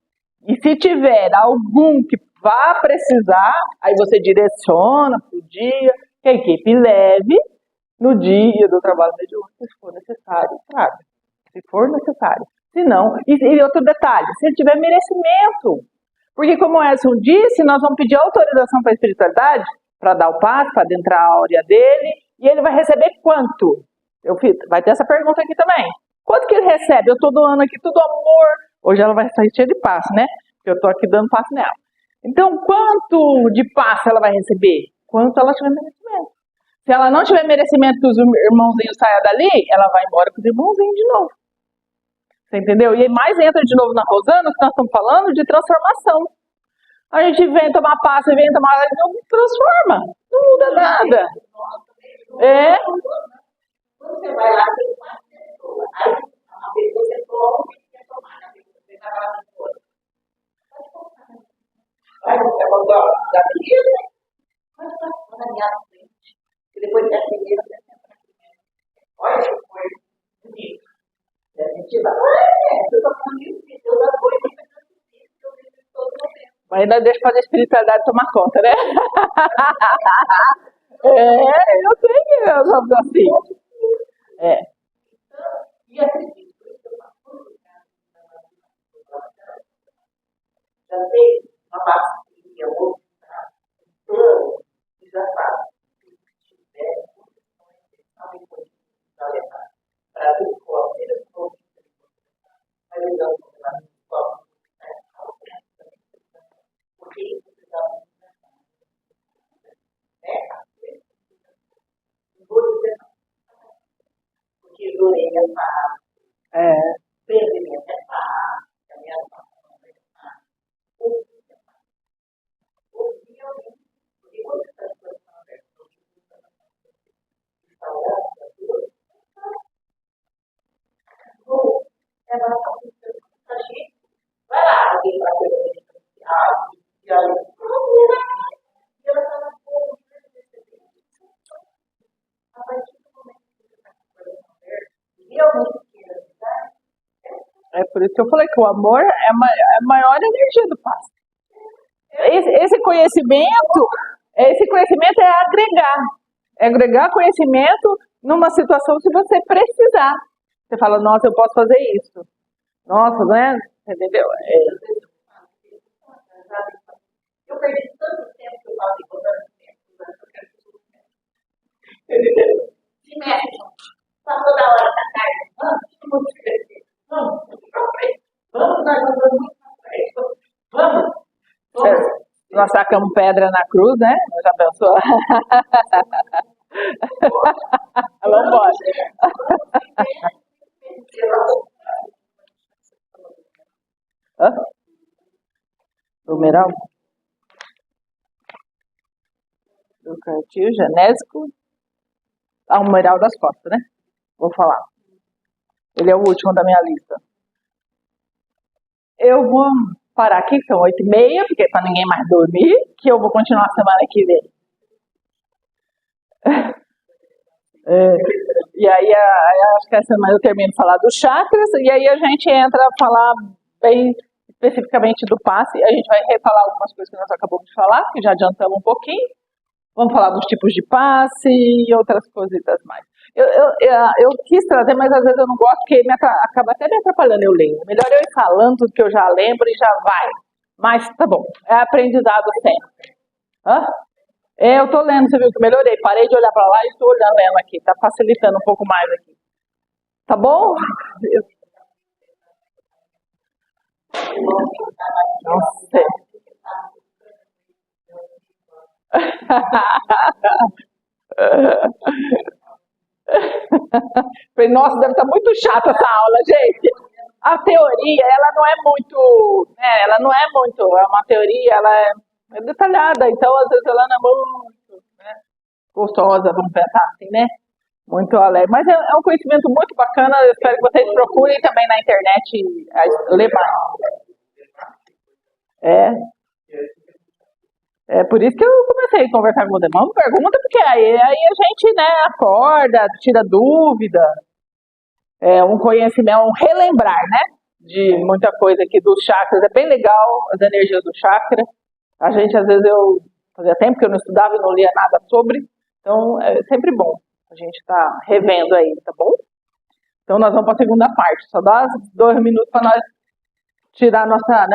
e se tiver algum que vá precisar, aí você direciona para o dia, que a equipe leve no dia do trabalho mediúnico, se for necessário, traga. Se for necessário. Se não, e outro detalhe, se ele tiver merecimento. Porque como o Edson disse, nós vamos pedir autorização para a espiritualidade, para dar o passo, para adentrar a áurea dele, e ele vai receber quanto? Vai ter essa pergunta aqui também. Quanto que ele recebe? Eu estou doando aqui tudo amor. Hoje ela vai sair cheia de passe, né? Porque eu estou aqui dando passe nela. Então, quanto de passe ela vai receber? Quanto ela tiver merecimento. Se ela não tiver merecimento que os irmãozinhos saiam dali, ela vai embora com os irmãozinhos de novo. Você entendeu? E mais entra de novo na Rosana, que nós estamos falando de transformação. A gente vem tomar passe, vem tomar, não transforma. Não muda nada. É. Quando você vai lá, tem uma pessoa. Aí a pessoa que quer tomar, a pessoa que está lá fora. Aí você vai dar da vida, mas está na minha frente. E depois da primeira, você entra na primeira. Olha que coisa bonita. E a gente vai, eu estou falando isso, Deus da coisa, mas ainda deixa fazer a espiritualidade tomar conta, né? Eu sei que eu sou assim. E acredito, já tem uma parceria, outra, plano, que já sabe, se tiver condições para levar para a escola, mas eles não vão levar na escola, porque isso precisava porque orelha é fácil, prendimento é fácil, caminhada é fácil, ouvir é fácil. Ouvir é ouvir, porque quando você está de coração aberto, você está orando para Deus, é mais fácil de agir. Vai lá, alguém para coisa de e aí, e ela está na boa, a partir do momento que você está com o coração aberto, realmente queira ajudar. É por isso que eu falei que o amor é a maior energia do passe. Esse conhecimento é agregar conhecimento numa situação se você precisar. Você fala, nossa, eu posso fazer isso. Nossa, né? Entendeu? Eu perdi tanto tempo que eu passei botando tempo, mas eu quero que tudo mexe. Se mexe, passou da hora da tarde, vamos, vamos, nós vamos muito pra frente. nós sacamos pedra na cruz, né? Já pensou? Vamos embora. Numeral? Do cartil genésico. O numeral das costas, né? Vou falar. Ele é o último da minha lista. Eu vou parar aqui, são 8h30, porque para ninguém mais dormir, que eu vou continuar a semana que vem. E aí, acho que essa semana eu termino de falar dos chakras, e aí a gente entra a falar bem especificamente do passe. A gente vai refalar algumas coisas que nós acabamos de falar, que já adiantamos um pouquinho. Vamos falar dos tipos de passe e outras coisitas mais. Eu quis trazer, mas às vezes eu não gosto, porque acaba até me atrapalhando eu ler. Melhor eu ir falando tudo que eu já lembro e já vai. Mas tá bom, é aprendizado sempre. Eu tô lendo, você viu que eu melhorei. Parei de olhar para lá e estou olhando, lendo aqui. Tá facilitando um pouco mais aqui. Tá bom? Não sei. Falei, nossa, deve estar muito chata essa aula, gente. A teoria, ela não é muito, é uma teoria, ela é detalhada, então às vezes ela não é muito, né, gostosa, vamos pensar assim, né? Muito alegre. Mas é um conhecimento muito bacana, eu espero que vocês procurem também na internet ler mais. É por isso que eu comecei a conversar com você. Vamos, pergunta, porque aí a gente, né, acorda, tira dúvida, um conhecimento, um relembrar, né, de muita coisa aqui dos chakras. É bem legal as energias do chakra. A gente, às vezes, fazia tempo que eu não estudava e não lia nada sobre, então é sempre bom a gente estar revendo aí, tá bom? Então nós vamos para a segunda parte, só dá 2 minutos para nós tirar nossa